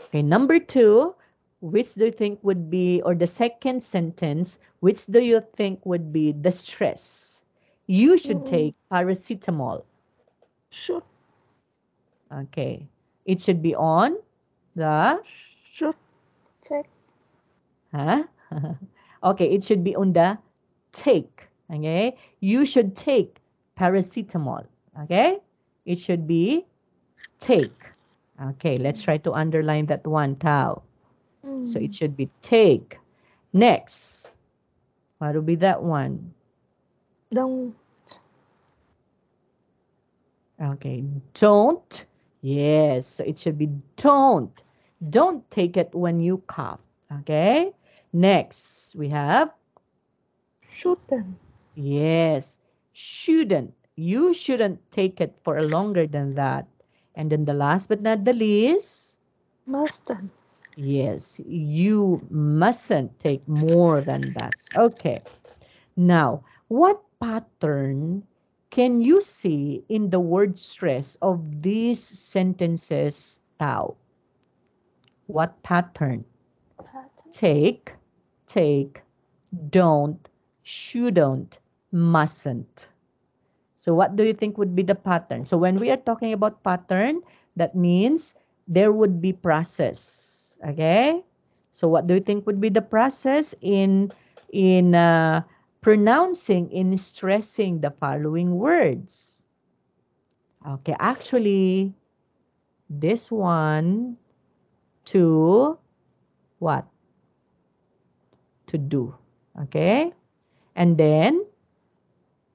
Okay. Number two, which do you think would be, or the second sentence, which do you think would be the stress? You should Mm. take paracetamol. Should. Okay. It should be on the, Should take. huh? Okay, it should be on the take. Okay. You should take paracetamol. Okay. It should be take. Okay, let's try to underline that one, Tao. So it Mm. should be take. Next, what will be that one? Don't. Okay, don't. Yes, so it should be don't. Don't take it when you cough. Okay, next we have, Shouldn't. yes, shouldn't. You shouldn't take it for longer than that. And then the last but not the least, Mustn't. yes, you mustn't take more than that. Okay. Now, what pattern can you see in the word stress of these sentences, Tao? What pattern? Take, take, don't, shouldn't, mustn't. So what do you think would be the pattern? So when we are talking about pattern, that means there would be process. Okay? So what do you think would be the process in pronouncing, in stressing the following words? Okay, actually, this one to what? To do. Okay? And then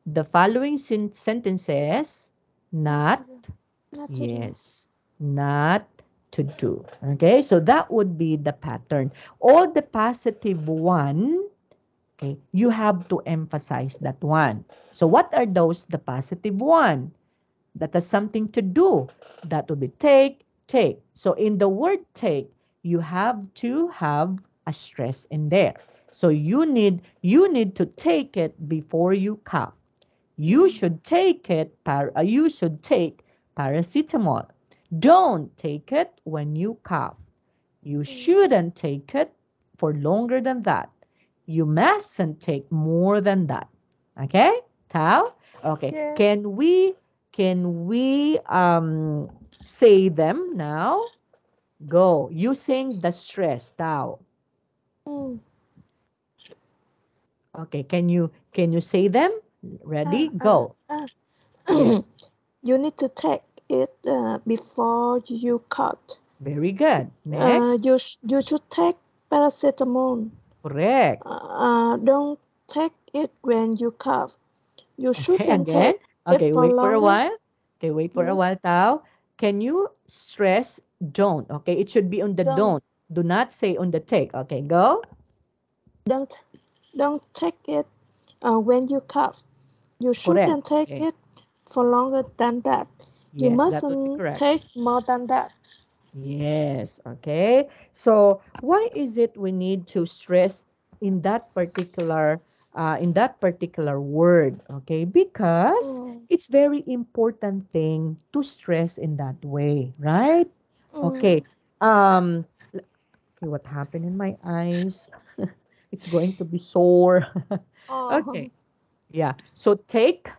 the following sentences, not, Natural. Natural. yes, not to do. Okay, so that would be the pattern. All the positive one, okay, you have to emphasize that one. So what are those? The positive one that has something to do. That would be take, take. So in the word take, you have to have a stress in there. So you need to take it before you cough. You should take it. You should take paracetamol. Don't take it when you cough. You shouldn't take it for longer than that. You mustn't take more than that. Okay, Tao? Okay. Yes. Can we say them now? Go. Using the stress, Tao. Mm. Okay. Can you say them? Ready? Ah, ah, Go. ah. Yes. You need to take it before you cut. Very good. Next. You should take paracetamol. Correct. Don't take it when you cough. You Okay, shouldn't again. take it Okay, for wait for a longer. while. Okay, wait for a Yes. while, Tao. Can you stress don't? Okay, it should be on the Don't don't. Do not say on the take. Okay, go. don't don't take it when you cough. You Correct. shouldn't take Okay. it for longer than that. You Yes, that would be mustn't correct. take more than that. Yes, okay. So why is it we need to stress in that particular word? Okay, because Mm, it's very important thing to stress in that way, right? mm, Okay. Um okay, what happened in my eyes? It's going to be sore. oh, Okay. Yeah. So take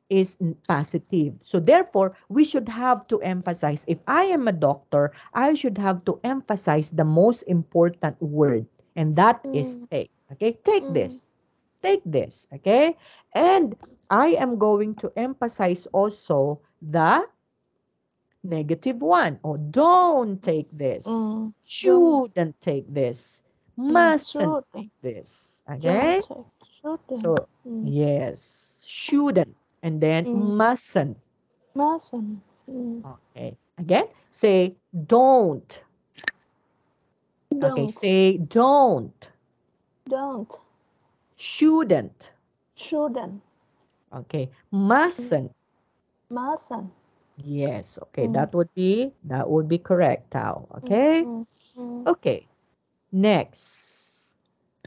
is positive. So therefore, we should have to emphasize. If I am a doctor, I should have to emphasize the most important word, and that is mm, take. Okay? Take mm, this. Take this. Okay? And I am going to emphasize also the negative one. Oh, don't take this. don't Shouldn't take this. Mustn't shouldn't take this. don't Okay? take shouldn't So, mm, yes, shouldn't, and then mm, mustn't. mustn't Okay. Again, say don't. Okay, don't say don't. don't Shouldn't. shouldn't Okay. mm, Mustn't. mustn't Yes. Okay, mm, that would be correct, Tao. mm, Okay? mm, mm, Okay. Next.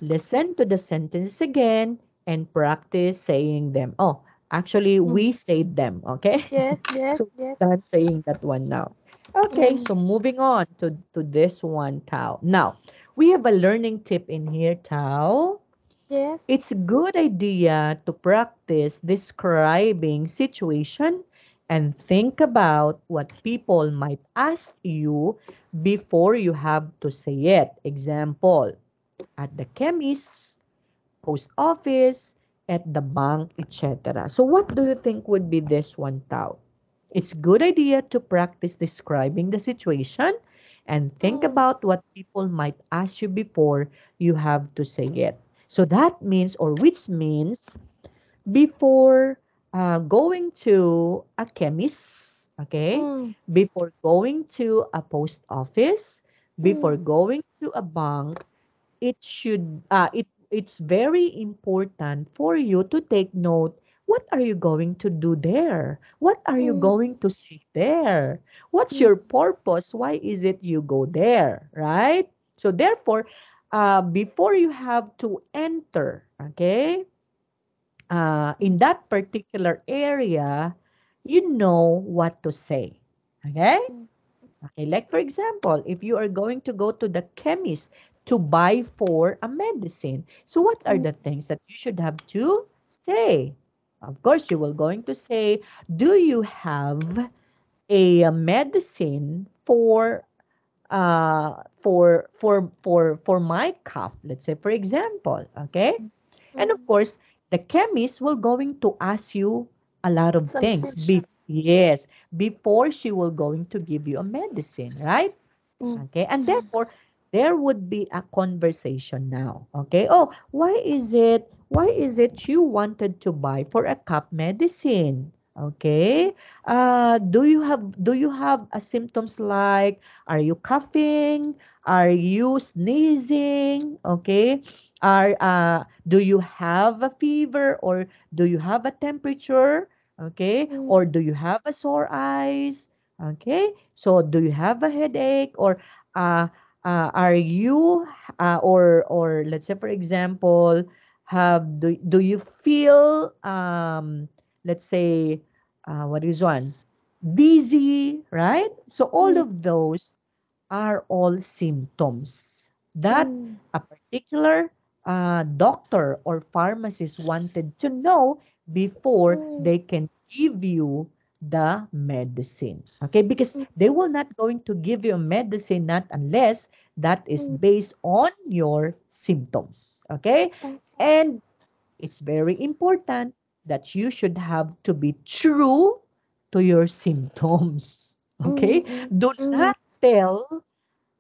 Listen to the sentences again and practice saying them. Oh, actually, mm. we said them, okay? Yes, yes, So, yes. done saying that one now. Okay, Mm, so moving on to this one, Tao. Now, we have a learning tip in here, Tao. yes. It's a good idea to practice describing situation and think about what people might ask you before you have to say it. Example, at the chemist, post office, at the bank, etc. So what do you think would be this one, Tao? It's good idea to practice describing the situation and think Mm, about what people might ask you before you have to say it. So that means, or which means, before going to a chemist, okay, mm, before going to a post office, before mm, going to a bank, it's very important for you to take note. What are you going to do there? What are you mm, going to say there? What's mm, your purpose? Why is it you go there, right? So therefore, before you have to enter, okay, in that particular area, you know what to say, okay. mm, Okay, like for example, if you are going to go to the chemist to buy for a medicine, so what are mm, the things that you should have to say? Of course, you will going to say, do you have a medicine for my cough? Let's say, for example, okay? And of mm. course, the chemist will going to ask you a lot of Some things. section. Yes, before she will going to give you a medicine, right? Mm, Okay, and mm, therefore there would be a conversation now. Okay, why is it you wanted to buy for a cup medicine? Okay. Do you have a symptoms like, are you coughing? Are you sneezing? Okay. Do you have a fever, or do you have a temperature? Okay. Mm. Or do you have a sore eyes? Okay. So do you have a headache, or uh, are you or let's say, for example, do you feel, let's say, what is one, dizzy, right? So all Mm. of those are all symptoms that Mm. a particular doctor or pharmacist wanted to know before Mm. they can give you the medicine. Okay, because Mm. they will not going to give you a medicine not unless that is Mm. based on your symptoms. Okay, Okay. and it's very important that you should have to be true to your symptoms. Okay, Mm. Mm. do Mm. not tell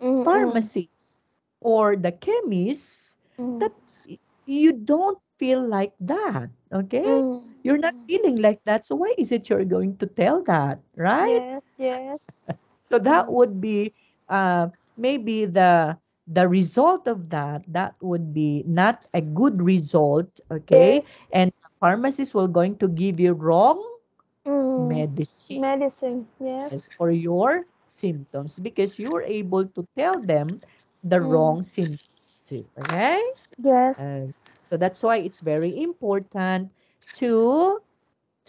Mm. Mm. pharmacists or the chemists Mm. that you don't feel like that. Okay, Mm. you're not Mm. feeling like that, so why is it you're going to tell that, right? Yes. Yes. So that Mm. would be maybe the result of that, that would be not a good result. Okay, Yes. and the pharmacist will going to give you wrong Mm. medicine, Medicine. Yes. yes, for your symptoms, because you were able to tell them the Mm. wrong symptoms too. Okay, Yes. uh, so that's why it's very important to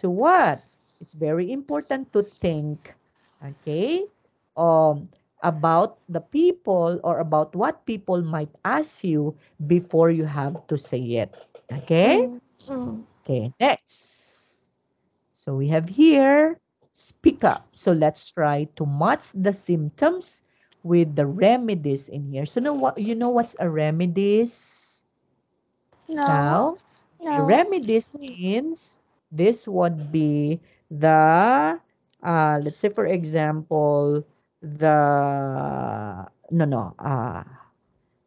what? It's very important to think, okay, um, about the people, or about what people might ask you before you have to say it. Okay? Mm. Mm. Okay, next. So we have here, speak up. So let's try to match the symptoms with the remedies in here. So know what, you know what's a remedies? No. Now, okay, No. remedies means this would be the, let's say, for example, the, no, no,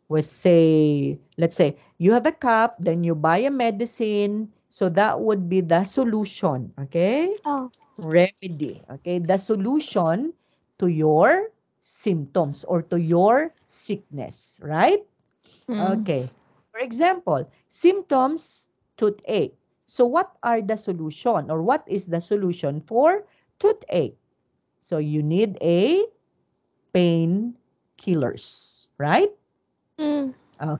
we say, let's say, you have a cup, then you buy a medicine, so that would be the solution, okay? Oh. Remedy, okay? The solution to your symptoms or to your sickness, right? Mm. Okay. For example, symptoms, toothache. So what are the solution, or what is the solution for toothache? So you need a pain killers, right? Mm. Uh,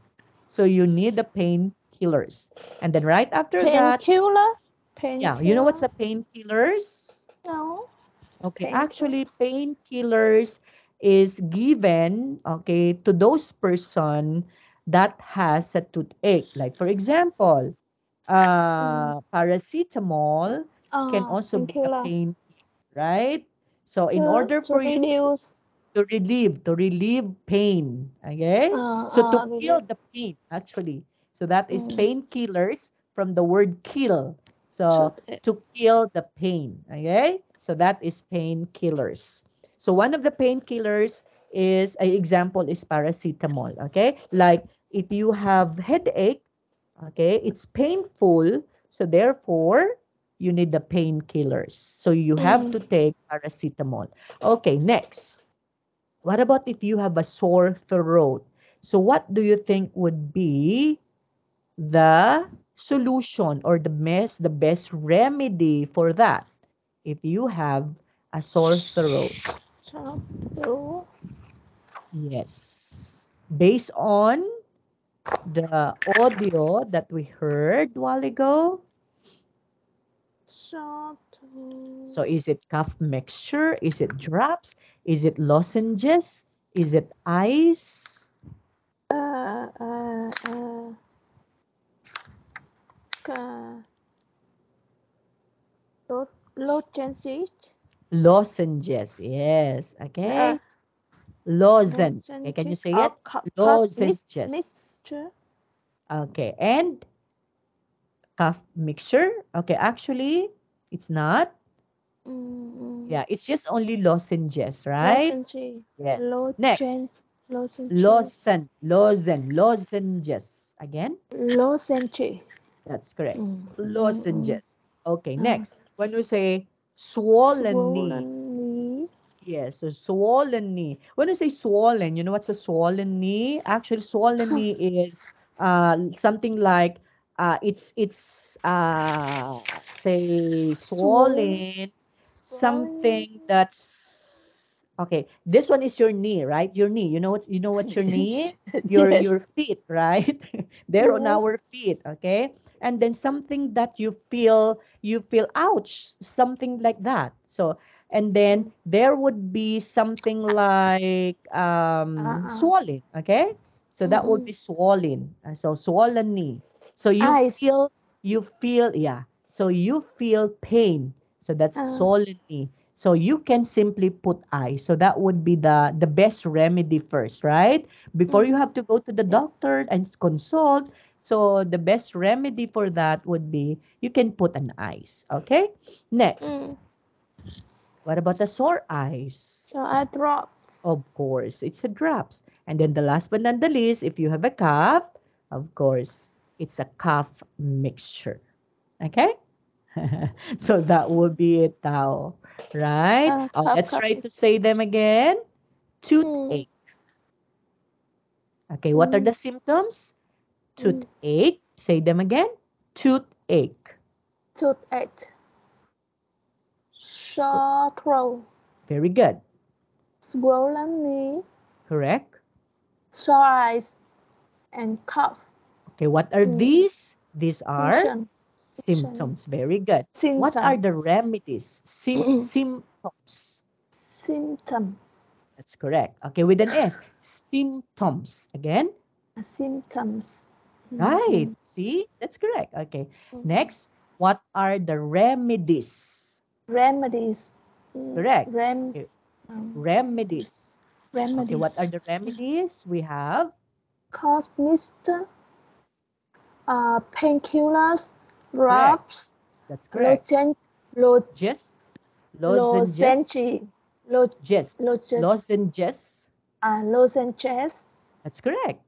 so you need the pain killers. And then right after that, Painkiller. yeah, you know what's Painkiller. the painkillers? No. Okay, Painkiller. actually, painkillers is given, okay, to those person that has a toothache. Like, for example, Mm. paracetamol can also be a Painkiller. pain, right? So in To order to for you reduce. to relieve pain, okay? So to kill Relief. the pain, actually. So that is Mm. painkillers from the word kill. So Toothache. to kill the pain, okay? So that is painkillers. So one of the painkillers is, an example is paracetamol, okay? Like if you have headache, okay, it's painful, so therefore you need the painkillers. So you have Mm. to take paracetamol. Okay, next. What about if you have a sore throat? So what do you think would be the solution, or the best remedy for that if you have a sore throat? So blue. Yes. Based on the audio that we heard a while ago. So So to is it cough mixture? Is it drops? Is it lozenges? Is it ice? uh uh uh uh lozenges. Lozenges. Yes. Uh, Okay. Lozenge. Okay, can you lozenges say or it? cup Lozenges. mixture. Okay. And cough mixture. Okay. Actually, it's not. Mm, Yeah, it's just only lozenges, right? lozenge. Yes. Next. Lozenge. Lozenge. Lozenges. Again. Lozenge. That's correct. Mm, mm, mm, Lozenges. Okay, mm. next. When we say swollen knee, Swollen knee. yes, so swollen knee. When we say swollen, you know what's a swollen knee? Actually, swollen knee is something like it's say Swollen. swollen, Swollen. something that's okay. This one is your knee, right? Your knee. You know what's your knee? Yes. Your feet, right? They're on Yes. our feet, okay? And then something that you feel ouch, something like that. So and then there would be something like Uh, swollen, okay? So that would mm-mm. be swollen. So swollen knee. So Eyes. you feel, yeah. So you feel pain. So that's Uh, swollen knee. So you can simply put ice. So that would be the best remedy first, right? Before you mm, have to go to the yeah. doctor and consult. So the best remedy for that would be you can put an ice. Okay? Next. Mm. What about the sore eyes? So I drop. Of course, it's a drops. And then the last but not the least, if you have a cough, of course, it's a cough mixture. Okay? So that would be it now. Right? Oh, Cup, let's cup. try to say them again. Mm, Toothache. Okay, what are mm, the symptoms? mm. Toothache. Say them again. Toothache. Toothache. Sore throat. Very good. Swollen knee. Correct. Sore eyes. And cough. Okay, what are Mm. these? These are Symptom. Symptom. symptoms. Very good. What are Symptom. the remedies? Symptoms. Symptom. That's correct. Okay, with an S. Symptoms. Again. Symptoms. Right. Mm, See? That's correct. Okay. mm. Next, what are the remedies? Remedies. That's correct. Rem. Okay. Um, Remedies. Okay, what remedies. are the remedies? We have Cause mixture. Painkillers. correct. Drops. That's correct. Lozen. Lo, Just lozenges. lozenge. Lo, Just lozen. lozenges. Lozenges. That's correct.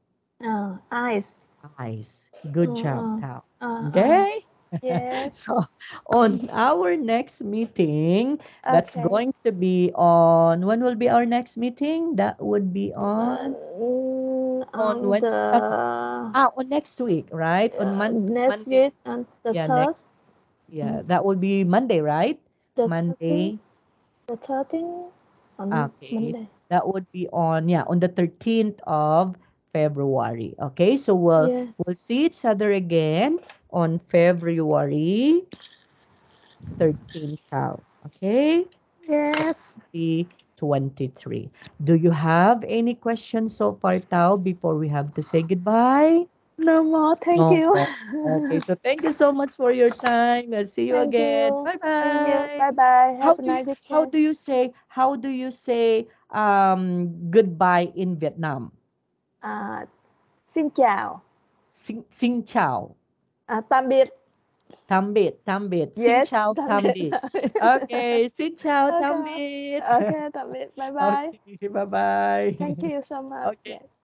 Eyes. Nice. Good job, Uh, Tao. uh, Okay? yes. So, on our next meeting, that's Okay. going to be on, when will be our next meeting? That would be on On Wednesday, the on next week, right? On next Monday. week and the Yeah, third, next, yeah, that would be Monday, right? the 13th, Monday. the 13th on Okay. Monday. That would be on, yeah, on the 13th of February. Okay, so we'll Yeah. we'll see each other again on February 13th out. Okay? Yes. 2023. Do you have any questions so far, Tao, before we have to say goodbye? No more. Thank No you. more. Okay, so thank you so much for your time. I'll see you Thank again. you. Bye Thank you. bye. Bye bye. How Have a do you nice how weekend. do you say goodbye in Vietnam? À, xin chào. Xin chào. Tạm biệt. Tạm biệt. Xin Yes. chào, Tạm tạm biệt. biệt. Okay, xin chào, tạm Okay. biệt. Okay. Tạm biệt. Bye bye. Okay, bye bye. Thank you so much. Okay. Yes.